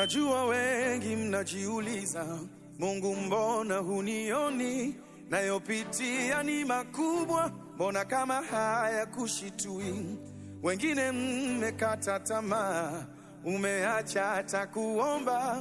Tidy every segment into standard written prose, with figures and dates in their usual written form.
Najua wengi mnajiuliza, Mungu mbona hunioni? Nayopitia ni makubwa, mbona kama haya kushitui? Wengine mmekata tamaa, umeacha hata kuomba,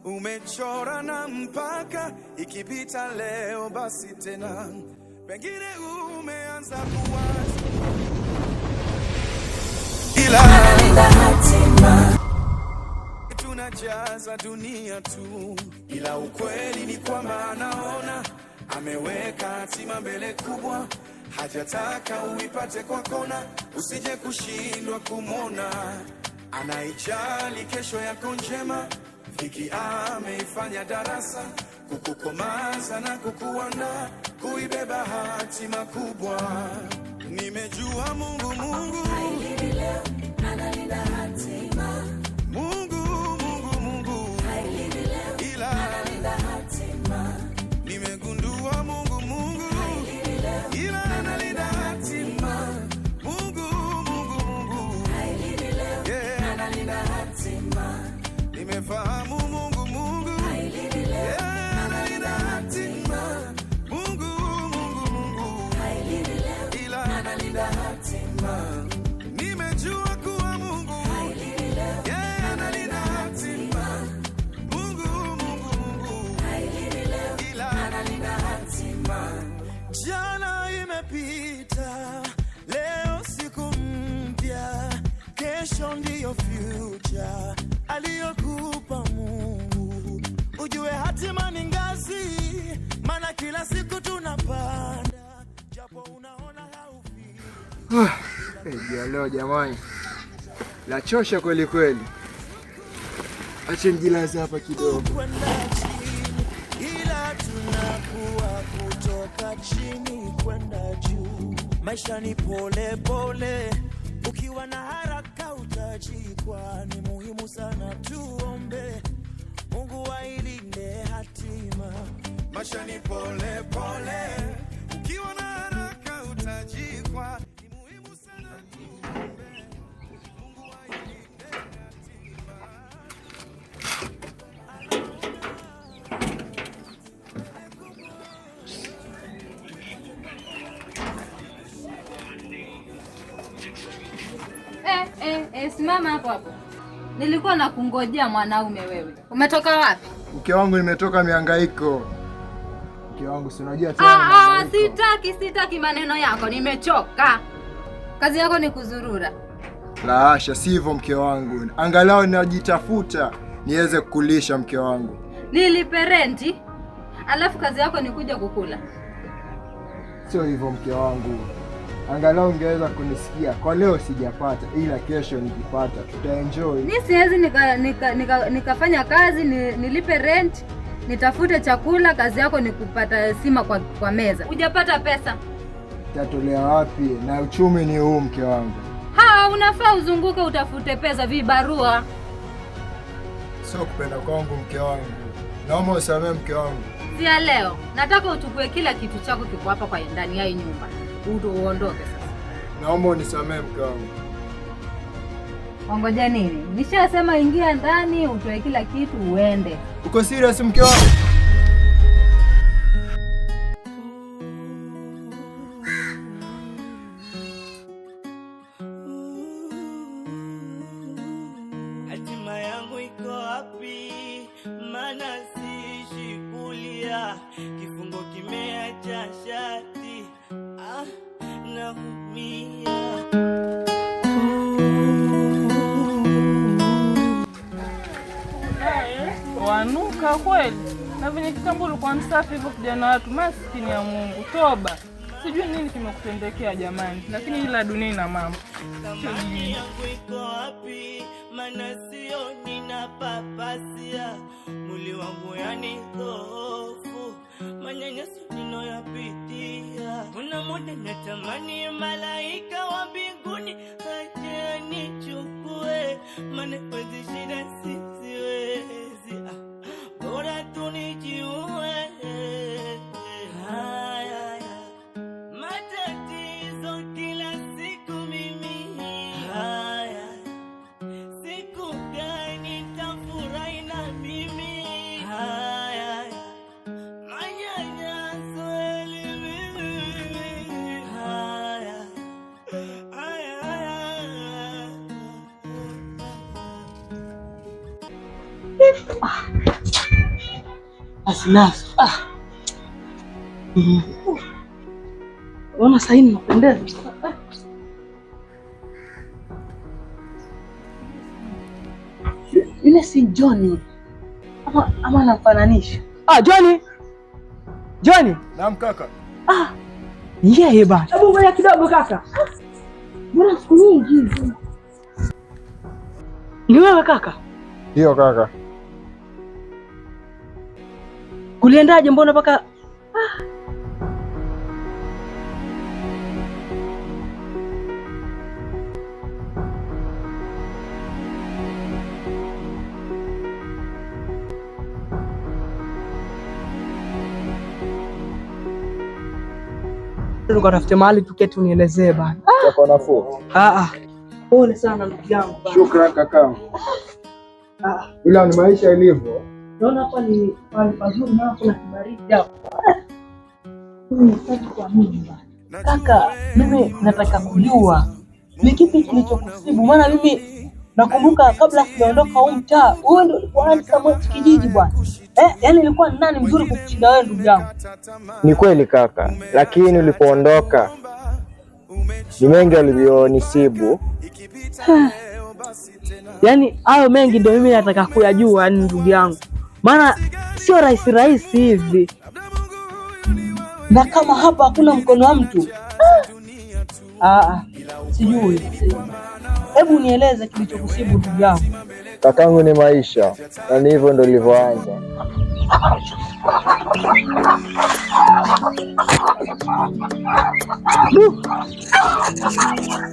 umechora na mpaka ikipita leo basi tena. Pengine umeanza kuwaza ila hatima tunajaza dunia tu, ila ukweli ni kwamba anaona ameweka hatima mbele kubwa, hajataka uipate kwa kona, usije kushindwa kumwona. Anaijali kesho yako njema, dhiki ameifanya darasa, kukukomaza na kukuandaa kuibeba hatima kubwa. Nimejua Mungu hailini leo, analinda hatima. Mungu hailini leo, ila analinda hatima. Nimegundua Mungu hailini leo, ila analinda hatima. Mungu hailini leo, yeah, analinda hatima. Nimefahamu Mungu hailini leo, yeah, analinda hatima. Mungu hailini leo, ila analinda hatima. Nimejua kuwa Mungu hailini leo, yeah, analinda hatima. Mungu hailini leo, ila analinda hatima. Jana imepita, leo siku mpya, kesho ndiyo future aliyokupa Mungu. Ujue hatima ni ngazi, maana kila siku tunapanda, japo unaona haufiki. Leo jamani, lachosha kweli kweli. Acha nijilaze hapa kidogo. Ila tunakuwa kutoka chini kwenda juu. Maisha ni pole pole, ukiwa na haraka utajikwa. Ni muhimu sana tuombe Mungu ailinde hatima. Maisha ni pole pole, ukiwa na haraka utajikwa. Ni muhimu sana tuombe Mungu ailinde hatima. Simama hapo hapo. Nilikuwa nakungojea mwanaume wewe. Umetoka wapi? Mke wangu nimetoka mihangaiko. Mke wangu si unajua tena. Sitaki maneno yako, nimechoka. Kazi yako ni kuzurura. La hasha, sivyo mke wangu. Angalau najitafuta niweze kukulisha mke wangu. Nilipe renti, alafu kazi yako ni kuja kukula. Sio hivyo mke wangu. Angalau ungeweza kunisikia. Kwa leo sijapata, ila kesho nikipata tutaenjoy. Mimi siwezi nikafanya kazi nilipe rent, nitafute chakula, kazi yako ni kupata sima kwa meza. Hujapata pesa. Tatolea wapi? Na uchumi ni huu mke wangu. Unafaa uzunguke utafute pesa, vibarua. Sio kupenda kwangu mke wangu. Naomba usamee mke wangu. Sia leo. Nataka uchukue kila kitu chako kiko hapa kwa ndani ya hii nyumba. Uondoke sasa. Naomba unisamee mke wangu. Ngoja nini? Nishasema ingia ndani utoe kila kitu uende. Uko serious mke wangu? Hatima yangu iko wapi? Maana siishi kulia, kifungo kimeacha shati. Naumia. Wanuka kweli. Na venye kitambo ulikuwa msafi hivyo kijana watu, maskini ya Mungu. Toba. Sijui nini kimekutendekea jamani, lakini ila dunia ina mambo. Thamani yangu iko wapi? Maana sioni napapasia. Mwili wangu yani dhoofu, manyanyaso ninayopitia. Kuna muda natamani malaika wa mbinguni aje nichukue, maana hizi shida siwezi. Bora tu nijiue. Matatizo kila siku mimi. Siku gani nitafurahi na Asinaso. Ona sasa hivi napendeza. Yule si Johnny. Ama namfananisha. Johnny. Naam kaka. Yeye bana. Hebu ngoja kidogo kaka. Mbona siku nyingi hivi? Ni wewe kaka? Ndio kaka. Kuliendaje mbona mpaka Tukatafute mahali tuketi unielezee bana. Kwa nafuu. Pole sana ndugu yangu bana. Shukrani kaka. Ila ni maisha ilivyo. Naona hapa ni mahali pazuri na kuna kibaridi hapo. Mimi nataka kwa nini bana? Kaka, mimi nataka kujua ni kipi kilichokusibu, maana mimi nakumbuka kabla sijaondoka huu mtaa, wewe ndio ulikuwa handsome kijiji bwana. Yaani ilikuwa nani mzuri kukushinda wewe ndugu yangu? Ni kweli kaka, lakini ulipoondoka ni mengi yaliyonisibu. Yaani hayo mengi ndio mimi nataka kuyajua ndugu yangu. Maana sio rahisi hivi. Na kama hapa hakuna mkono wa mtu. Sijui. Hebu nieleze kilichokusibu ndugu yangu. Kakangu, ni maisha na ni hivyo ndio ilivyoanza.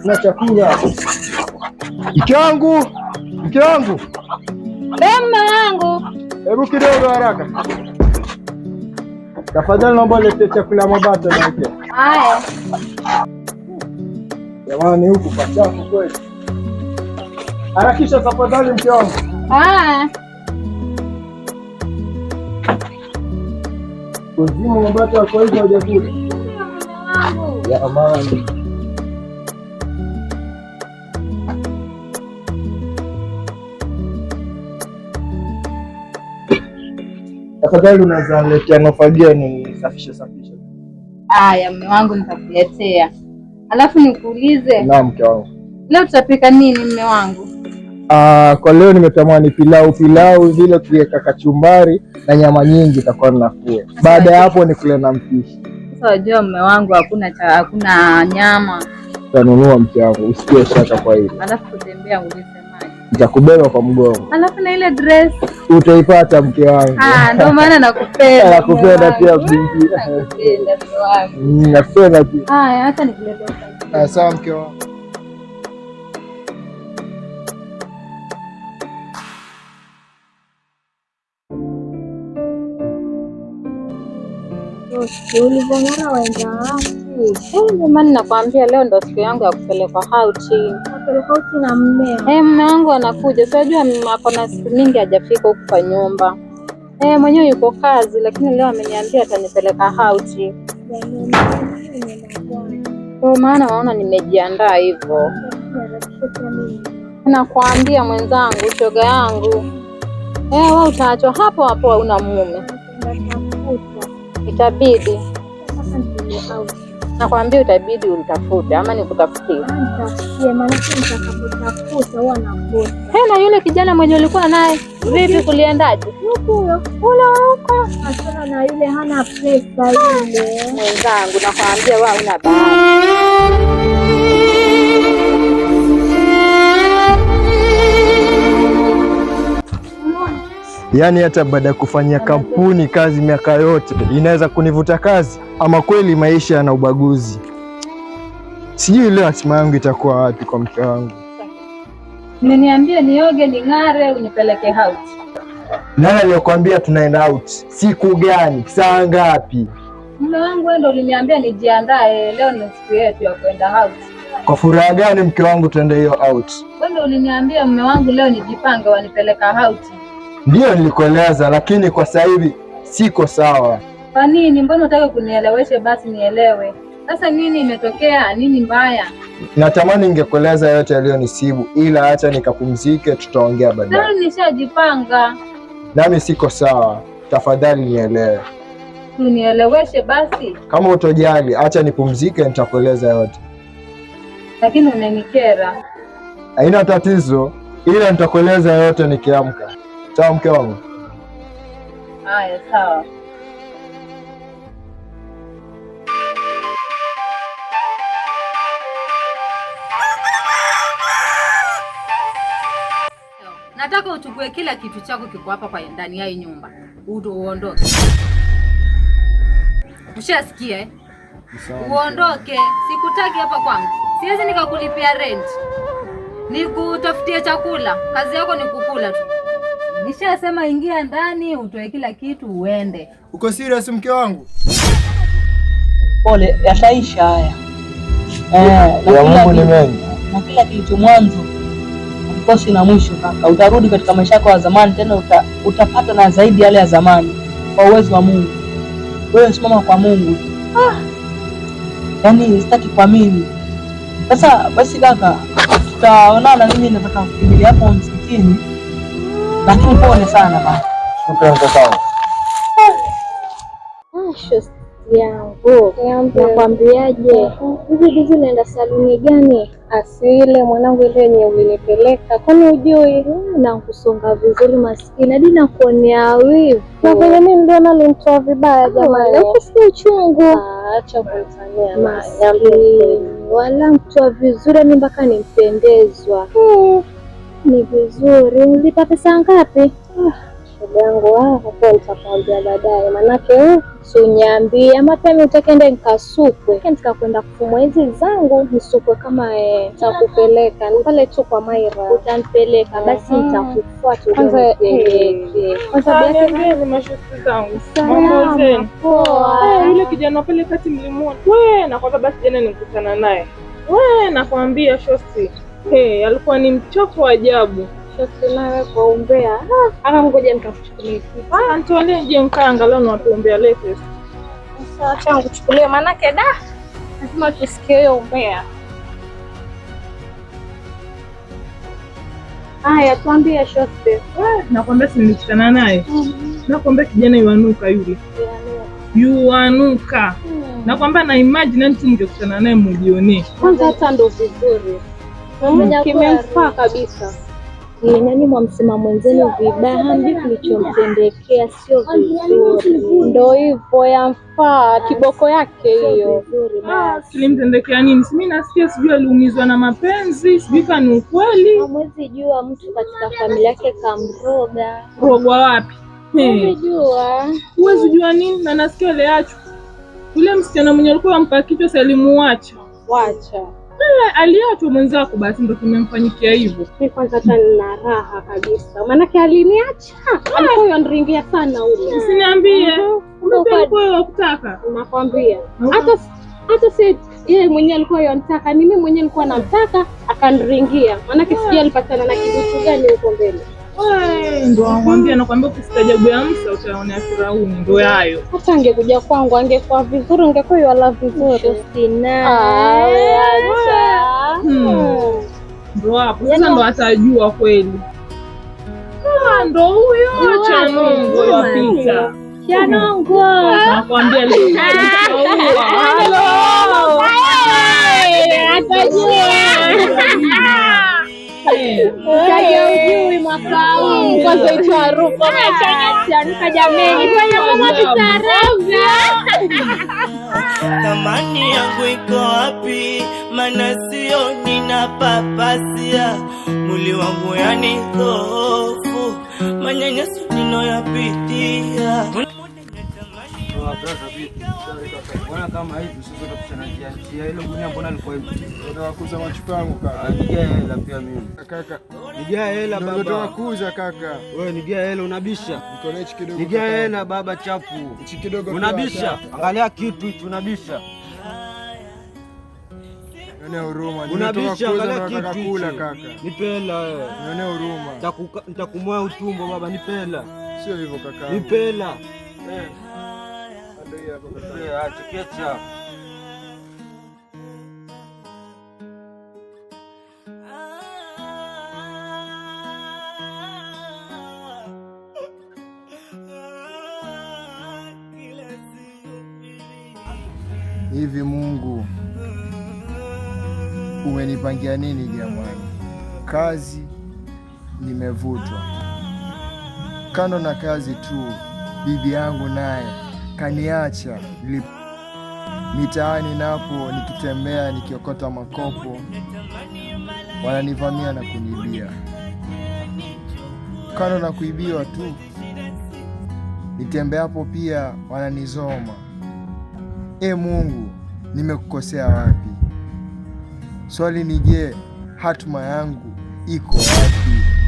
Na chakula. Mke wangu. Mama wangu. Hebu kidogo haraka. Tafadhali naomba ulete chakula mabata na mke. Haya. Jamani, huku pachafu kweli. Harakisha tafadhali mke wangu. Kuzimu mabata kwa hivyo hajakula. Jamani. Tafadhali unaweza niletea nofagia ni safisha. Haya mume wangu, nitakuletea. Alafu nikuulize. Naam mke wangu. Leo tutapika nini mume wangu? Kwa leo nimetamani pilau vile tuweka kachumbari na nyama nyingi, itakuwa nafuu. Baada ya hapo nikule na mpishi. Sasa wajua mume wangu hakuna nyama. Utanunua mke wangu, usikie shaka kwa hilo. Alafu kutembea ulisemaje? Nitakubeba kwa mgongo. Alafu na ile dress utaipata mke wangu. Ndio maana nakupenda. Nakupenda pia binti. Nakupenda mke wangu. Nakupenda pia. Haya, acha nikuletee. Sawa mke wangu. Ulivyoona waenda wapi? Jamani, nakwambia leo ndo siku yangu ya kupelekwa Hauti. Hauti na mmeo? Mume wangu anakuja. Unajua ako na siku mingi hajafika huku kwa nyumba. Mwenyewe yuko kazi, lakini leo ameniambia atanipeleka Hauti. Kwa maana waona nimejiandaa hivyo. Nakwambia mwenzangu, shoga yangu. Wewe utaachwa hapo hapo, hauna mume. Itabidi. Nakwambia utabidi utafute ama nikutafutie. Na yule kijana mwenye ulikuwa naye vipi, kuliendaje? Huko. Achana na yule, hana pesa yule. Mwenzangu nakwambia wewe una bahati. Yaani hata baada ya kufanyia kampuni kazi miaka yote inaweza kunivuta kazi? Ama kweli maisha yana ubaguzi? Sijui leo hatima yangu itakuwa wapi kwa mke wangu. Mmeniambia nioge ning'are unipeleke out. Nani aliyokuambia tunaenda out? Siku gani? Saa ngapi? Mume wangu wewe ndio uliniambia nijiandae, leo ni siku yetu ya kwenda out. Kwa furaha gani mke wangu tuende hiyo out? Wewe ndio uliniambia mume wangu leo nijipange wanipeleka out. Ndio nilikueleza, lakini kwa sasa hivi siko sawa. Kwa nini? Mbona unataka kunieleweshe? Basi nielewe. Sasa nini imetokea? Nini mbaya? Natamani ningekueleza yote yaliyonisibu, ila acha nikapumzike, tutaongea baadaye. Sasa nishajipanga. nami siko sawa. Tafadhali nielewe. Unieleweshe basi. Kama utojali, acha nipumzike, nitakueleza yote. Lakini unanikera. Haina tatizo, ila nitakueleza yote nikiamka. Sawa mke wangu? Haya, sawa. Nataka uchukue kila kitu chako kiko hapa kwa ndani ya hii nyumba. Uondoke. Ushasikia eh? Uondoke. Sikutaki hapa kwangu. Siwezi nikakulipia rent. Nikutafutie chakula. Kazi yako ni kukula tu. Nishasema ingia ndani, utoe kila kitu uende. Uko serious mke wangu? Pole, yashaisha haya. Ya Mungu ni mengi. Na kila kilicho mwanzo hakikosi na mwisho kaka. Utarudi katika maisha yako ya zamani tena, utapata na zaidi yale ya zamani kwa uwezo wa Mungu. Wewe simama kwa Mungu. Yaani sitaki kuamini. Sasa basi kaka, tutaonana. Mimi nataka kukimbilia hapo msikitini. Lakini pole sana bana. Shukrani kaka. Shosti yangu, nakwambiaje, hivi juzi naenda saluni gani? Asile mwanangu, ile yenye ulinipeleka, kwani ujui na kusonga vizuri maskini hadi nakuonea wivu. Na kwenye mimi ndio nalimtoa vibaya jamani. Ukisikia uchungu, acha kunifanyia maskini. Wala mtoa vizuri ni mpaka nimpendezwa. Ni vizuri. Ulipa pesa ngapi? Shoga yangu hapo nitakwambia baadaye, manake usiniambie ama tena utakenda nikasukwe nikakwenda kufumwa hizi zangu nisukwe kama nitakupeleka pale tu kwa Maira, utanipeleka basi nitakufuata kwanza ni mashughuli zangu. Mambo zenu poa? Yule kijana pale kati mlimuona wewe? Na kwa sababu jana nilikutana naye wewe, nakwambia shosti, alikuwa ni mchoko wa ajabu. Nawe kwa umbea. Ngoja nikakuchukulia kitu. Antolee je mkanga leo na watuombea latest. Sasa acha nikuchukulie manake lazima tusikie hiyo umbea. Haya, tuambie shoste. Nakwambia si nilikutana naye. Nakwambia kijana yuanuka yule. Yuanuka. Nakwambia na imagine mtu mngekutana naye mjionee. Kwanza hata ndo vizuri. Kimemfaa kabisa. Nani mwamsema mwenzenu vibaya, hamjui kilichomtendekea sio vizuri. Ndio hivyo yamfaa, kiboko yake hiyo. Kilimtendekea nini? Mimi nasikia sijui aliumizwa na mapenzi, sijui kani ukweli. Hamwezi jua mtu katika familia yake kamroga. Rogwa wapi? Huwezi jua nini? Na nasikia aliachwa. Yule msichana mwenye alikuwa ampa kichwa si alimuacha. Wacha. Aliachwa mwenzako, basi ndo kimemfanyikia hivyo. Mimi kwanza hata nina raha kabisa. Maanake aliniacha. Alikuwa yaniringia sana ule. Usiniambie. Ulikuwa wakutaka. Nakwambia. Hata si yeye mwenyewe alikuwa yanitaka, ni mimi mwenyewe nilikuwa namtaka akaniringia. Maanake sijui alipatana na kitu gani huko mbele. Ndo nakwambia ukistaajabu ya Musa utaona Firauni, ndo hayo. Hata angekuja kwangu angekuwa vizuri, angekuwa wala vizuri. Ndo hapo sasa ndo atajua kweli. Ndo huyo Chanongo wapita. Chanongo. Nakwambia leo Kaja ujui mwaka huu kwanza itaruka chanuka jameni, fanya kama tutaruka. Thamani yangu iko wapi? Maana sio ninapapasia, mwili wangu yani dhoofu, manyanyaso ninayopitia. Mbona kama hivi sisi tunakutana njia ile gunia, mbona alikuwa hivi? Nataka kuuza machupa yangu kaka. Nigia hela pia mimi. Kaka. Nigia hela baba. Nataka kuuza kaka. Wewe nigia hela unabisha. Niko na hichi kidogo. Nigia hela baba chapu. Hichi kidogo unabisha. Angalia kitu hicho unabisha. Nione huruma. Unabisha, angalia nataka kitu kula kaka. Nipe hela wewe. Nione huruma. Nitakumoa utumbo baba, nipe hela. Sio hivyo kaka. Nipe hela. Ndio hapo kaka. Acha kecha. Hivi Mungu umenipangia nini jamani? Kazi nimevutwa. Kando na kazi tu, bibi yangu naye kaniacha. Mitaani napo nikitembea nikiokota makopo, wananivamia na kunibia. Kando na kuibiwa tu, nitembeapo pia wananizoma. Mungu, nimekukosea wapi? Swali ni je, hatima yangu iko wapi?